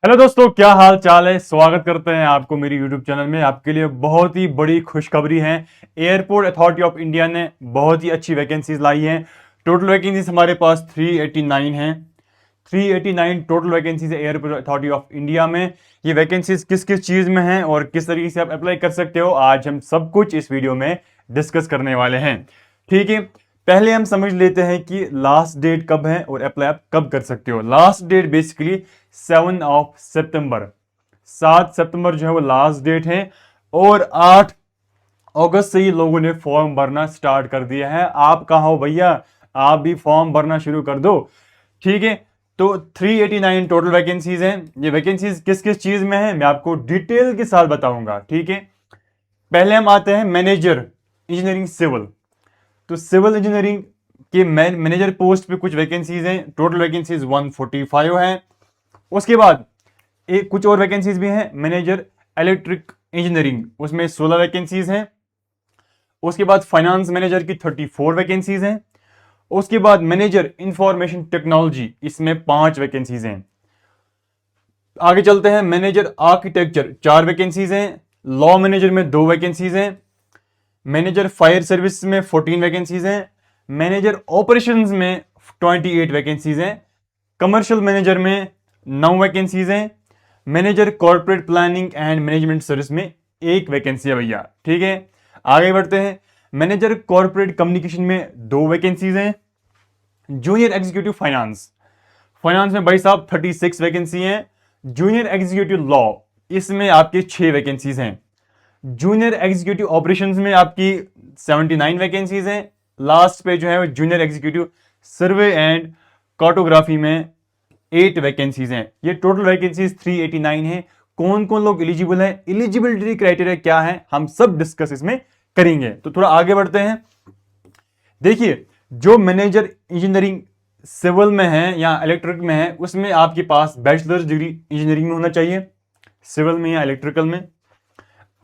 Hello दोस्तों, क्या हाल चाल है। स्वागत करते हैं आपको मेरी यूट्यूब चैनल में। आपके लिए बहुत ही बड़ी खुशखबरी है। एयरपोर्ट अथॉरिटी ऑफ इंडिया ने बहुत ही अच्छी वैकेंसीज लाई हैं। टोटल वैकेंसीज हमारे पास 389 हैं। 389 टोटल वैकेंसीज है एयरपोर्ट अथॉरिटी ऑफ इंडिया में। ये वैकेंसीज किस किस चीज में हैं और किस तरीके से आप अप्लाई कर सकते हो, आज हम सब कुछ इस वीडियो में डिस्कस करने वाले हैं। ठीक है, पहले हम समझ लेते हैं कि लास्ट डेट कब है और अप्लाई आप कब कर सकते हो। लास्ट डेट बेसिकली 7 सितंबर, 7 सितंबर जो है वो लास्ट डेट है। और 8 अगस्त से ही लोगों ने फॉर्म भरना स्टार्ट कर दिया है। आप कहाँ हो भैया, आप भी फॉर्म भरना शुरू कर दो। ठीक है, तो 389 टोटल वैकेंसीज हैं। ये वैकेंसीज किस किस चीज में है मैं आपको डिटेल के साथ बताऊंगा। ठीक है, पहले हम आते हैं मैनेजर इंजीनियरिंग सिविल। तो सिविल इंजीनियरिंग के मैनेजर पोस्ट पे कुछ वैकेंसीज हैं। टोटल वैकेंसीज 145 हैं। उसके बाद एक कुछ और वैकेंसीज भी हैं। मैनेजर इलेक्ट्रिक इंजीनियरिंग, उसमें 16 वैकेंसीज हैं। उसके बाद फाइनेंस मैनेजर की 34 वैकेंसीज हैं। उसके बाद मैनेजर इंफॉर्मेशन टेक्नोलॉजी, इसमें 5 वैकेंसीज हैं। आगे चलते हैं, मैनेजर आर्किटेक्चर 4 वैकेंसीज हैं। लॉ मैनेजर में 2 वैकेंसीज हैं। मैनेजर फायर सर्विस में 14 वैकेंसीज हैं। मैनेजर ऑपरेशंस में 28 वैकेंसीज हैं। कमर्शियल मैनेजर में 9 वैकेंसीज हैं। Manager corporate planning and management service में 1 वैकेंसी है भैया। ठीक है, आगे बढ़ते हैं। मैनेजर कॉर्पोरेट कम्युनिकेशन में 2 वैकेंसीज हैं। जूनियर एग्जीक्यूटिव फाइनेंस, फाइनेंस में भाई साहब 36 वैकेंसी हैं। जूनियर एग्जीक्यूटिव लॉ, इसमें आपके 6 वैकेंसीज हैं। जूनियर एग्जीक्यूटिव ऑपरेशंस में आपकी 79 वैकेंसीज हैं। लास्ट पे जो है junior executive survey and cartography में 8 वैकेंसीज हैं। ये टोटल वैकेंसीज 389 है। कौन कौन लोग एलिजिबल है, एलिजिबिलिटी क्राइटेरिया क्या है, हम सब डिस्कस इसमें करेंगे। तो थोड़ा आगे बढ़ते हैं। देखिए, जो मैनेजर इंजीनियरिंग सिविल में है या इलेक्ट्रिक में है, उसमें आपके पास बैचलर्स डिग्री इंजीनियरिंग में होना चाहिए, सिविल में या इलेक्ट्रिकल में।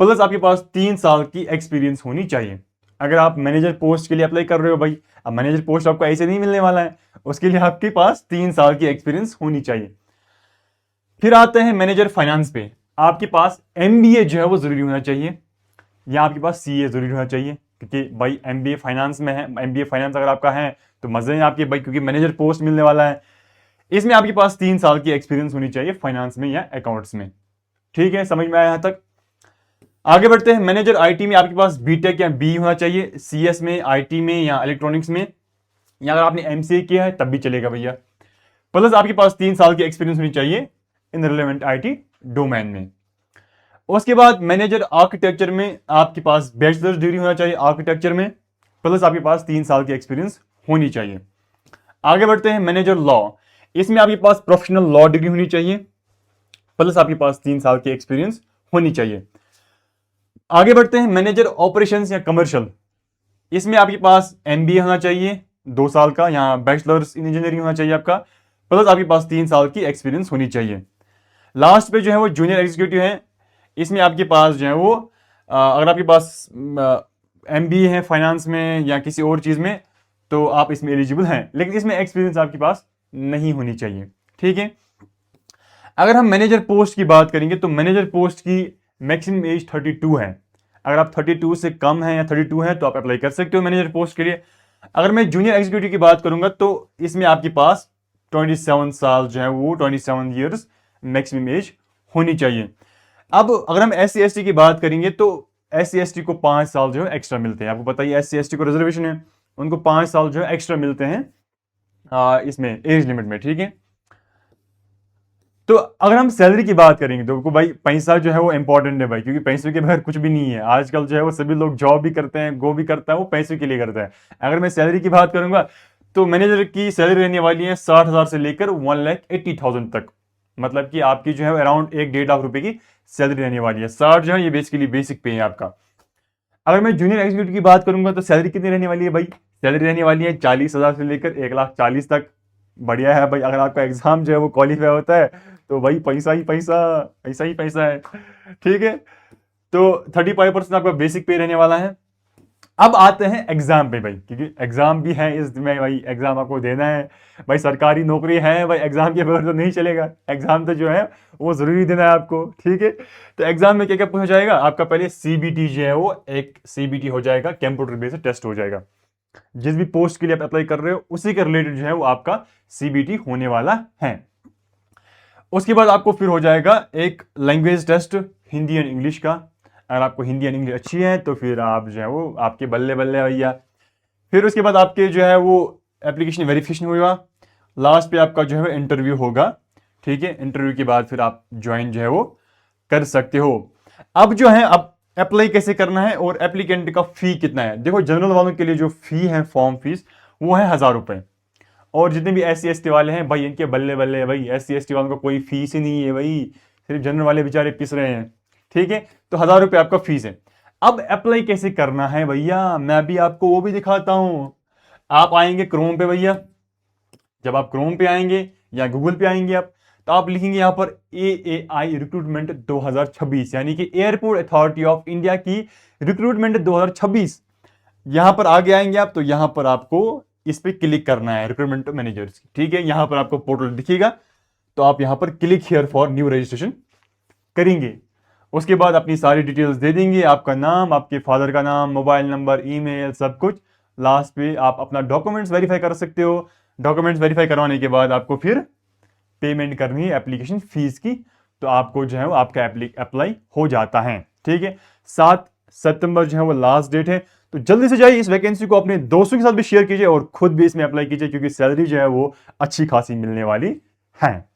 प्लस आपके पास 3 साल की एक्सपीरियंस होनी चाहिए। अगर आप मैनेजर पोस्ट के लिए अप्लाई कर रहे हो भाई, अब मैनेजर पोस्ट आपको ऐसे नहीं मिलने वाला है, उसके लिए आपके पास 3 साल की एक्सपीरियंस होनी चाहिए। फिर आते हैं मैनेजर फाइनेंस पे। आपके पास एमबीए जो है वो जरूरी होना चाहिए, या आपके पास सीए जरूरी होना चाहिए, क्योंकि भाई एमबीए फाइनेंस में है। एमबीए फाइनेंस अगर आपका है तो मजे हैं आपके भाई, क्योंकि मैनेजर पोस्ट मिलने वाला है। इसमें आपके पास 3 साल की एक्सपीरियंस होनी चाहिए फाइनेंस में या अकाउंट्स में। ठीक है, समझ में आया यहां तक। आगे बढ़ते हैं। मैनेजर आईटी में आपके पास बीटेक या बी होना चाहिए, सीएस में, आईटी में या इलेक्ट्रॉनिक्स में, या अगर आपने एमसीए किया है तब भी चलेगा भैया। प्लस आपके पास 3 साल की एक्सपीरियंस होनी चाहिए इन रिलेवेंट आईटी डोमेन में। उसके बाद मैनेजर आर्किटेक्चर में आपके पास बैचलर्स डिग्री होना चाहिए आर्किटेक्चर में, प्लस आपके पास 3 साल की एक्सपीरियंस होनी चाहिए। आगे बढ़ते हैं मैनेजर लॉ, इसमें आपके पास प्रोफेशनल लॉ डिग्री होनी चाहिए, प्लस आपके पास 3 साल की एक्सपीरियंस होनी चाहिए। आगे बढ़ते हैं मैनेजर ऑपरेशंस या कमर्शियल, इसमें आपके पास एमबीए होना चाहिए 2 साल का, या बैचलर्स इन इंजीनियरिंग होना चाहिए आपका, प्लस आपके पास 3 साल की एक्सपीरियंस होनी चाहिए। लास्ट पे जो है वो जूनियर एग्जीक्यूटिव है। इसमें आपके पास जो है वो अगर आपके पास एमबीए है फाइनेंस में या किसी और चीज़ में तो आप इसमें एलिजिबल हैं, लेकिन इसमें एक्सपीरियंस आपके पास नहीं होनी चाहिए। ठीक है, अगर हम मैनेजर पोस्ट की बात करेंगे तो मैनेजर पोस्ट की मैक्सिमम एज 32 है। अगर आप 32 से कम है या 32 है तो आप अप्लाई कर सकते हो मैनेजर पोस्ट के लिए। अगर मैं जूनियर एग्जीक्यूटिव की बात करूंगा तो इसमें आपके पास 27 साल जो है वो 27 ईयर्स मैक्सिमम एज होनी चाहिए। अब अगर हम एस सी की बात करेंगे तो एस सी को 5 साल जो है एक्स्ट्रा मिलते हैं। आपको बताइए एस सी को रिजर्वेशन है, उनको 5 साल जो है एक्स्ट्रा मिलते हैं इसमें एज लिमिट में। ठीक है, तो अगर हम सैलरी की बात करेंगे तो भाई पैसा जो है वो इंपॉर्टेंट है भाई, क्योंकि पैसों के बगैर कुछ भी नहीं है। आजकल जो है वो सभी लोग जॉब भी करते हैं, गो भी करता है, वो पैसों के लिए करता है। अगर मैं सैलरी की बात करूंगा तो मैनेजर की सैलरी रहने वाली है 60,000 से लेकर 1,80,000 तक। मतलब कि आपकी जो है अराउंड 1-1.5 लाख रुपए की सैलरी रहने वाली है। 60 जो है ये बेसिकली बेसिक पे है आपका। अगर मैं जूनियर एग्जीक्यूटिव की बात करूंगा तो सैलरी कितनी रहने वाली है भाई, सैलरी रहने वाली है 40,000 से लेकर 1,40,000 तक। बढ़िया है भाई, अगर आपका एग्जाम जो है वो क्वालिफाई होता है तो भाई पैसा ही पैसा, पैसा ही पैसा है। ठीक है, तो 35% आपका बेसिक पे रहने वाला है। अब आते हैं एग्जाम पे भाई, क्योंकि एग्जाम भी है इसमें भाई, एग्जाम आपको देना है भाई, सरकारी नौकरी है भाई, एग्जाम के बगैर तो नहीं चलेगा, एग्जाम तो जो है वो जरूरी देना है आपको, ठीक है। तो एग्जाम में क्या क्या पूछा जाएगा आपका, पहले सीबीटी जो है वो एक सीबीटी हो जाएगा, कंप्यूटर बेस्ड टेस्ट हो जाएगा, जिस भी पोस्ट के लिए आप अप्लाई कर रहे हो उसी के रिलेटेड जो है वो आपका सीबीटी होने वाला है। उसके बाद आपको फिर हो जाएगा एक language test, Hindi and English का। अगर आपको हिंदी एंड इंग्लिश अच्छी है तो फिर आप जो है वो आपके बल्ले बल्ले भैया। फिर उसके बाद आपके जो है वो एप्लीकेशन वेरिफिकेशन होगा, लास्ट पे आपका जो है इंटरव्यू होगा, ठीक है। इंटरव्यू के बाद फिर आप ज्वाइन जो है वो कर सकते हो। अब जो है अब अप्लाई कैसे करना है और एप्लीकेंट का फी कितना है। देखो जनरल वालों के लिए जो फी है फॉर्म फीस वो है 1000 रुपए, और जितने भी एस सी वाले हैं भाई इनके बल्ले बल्ले भाई, एस सी वालों को कोई फीस ही नहीं है भाई, सिर्फ जनरल वाले बेचारे पिस रहे हैं, ठीक है। तो 1000 रुपये आपका फीस है। अब अप्लाई कैसे करना है भैया, मैं भी आपको वो भी दिखाता हूं। आप आएंगे क्रोम पे भैया, जब आप क्रोम पे आएंगे या गूगल पे आएंगे आप, तो आप लिखेंगे यहां पर AAI रिक्रूटमेंट 2026, यानी कि एयरपोर्ट अथॉरिटी ऑफ इंडिया की रिक्रूटमेंट 2026। यहां पर आगे आएंगे आप, तो यहां पर आपको इस पे क्लिक करना है, रिक्रूटमेंट मैनेजर्स, ठीक है। यहां पर आपको पोर्टल दिखेगा, तो आप यहां पर click here for new registration करेंगे। उसके बाद अपनी सारी डिटेल्स दे देंगे, आपका नाम, आपके फादर का नाम, मोबाइल नंबर, ईमेल, सब कुछ। लास्ट पे आप अपना डॉक्यूमेंट्स वेरीफाई कर सकते हो। डॉक्यूमेंट्स वेरीफाई करवाने के बाद आपको फिर पेमेंट करनी है एप्लीकेशन फीस की, तो आपको जो है वो आपका अप्लाई हो जाता है, ठीक है। 7 सितंबर जो है वो लास्ट डेट है, तो जल्दी से जाइए इस वैकेंसी को अपने दोस्तों के साथ भी शेयर कीजिए और खुद भी इसमें अप्लाई कीजिए, क्योंकि सैलरी जो है वो अच्छी खासी मिलने वाली है।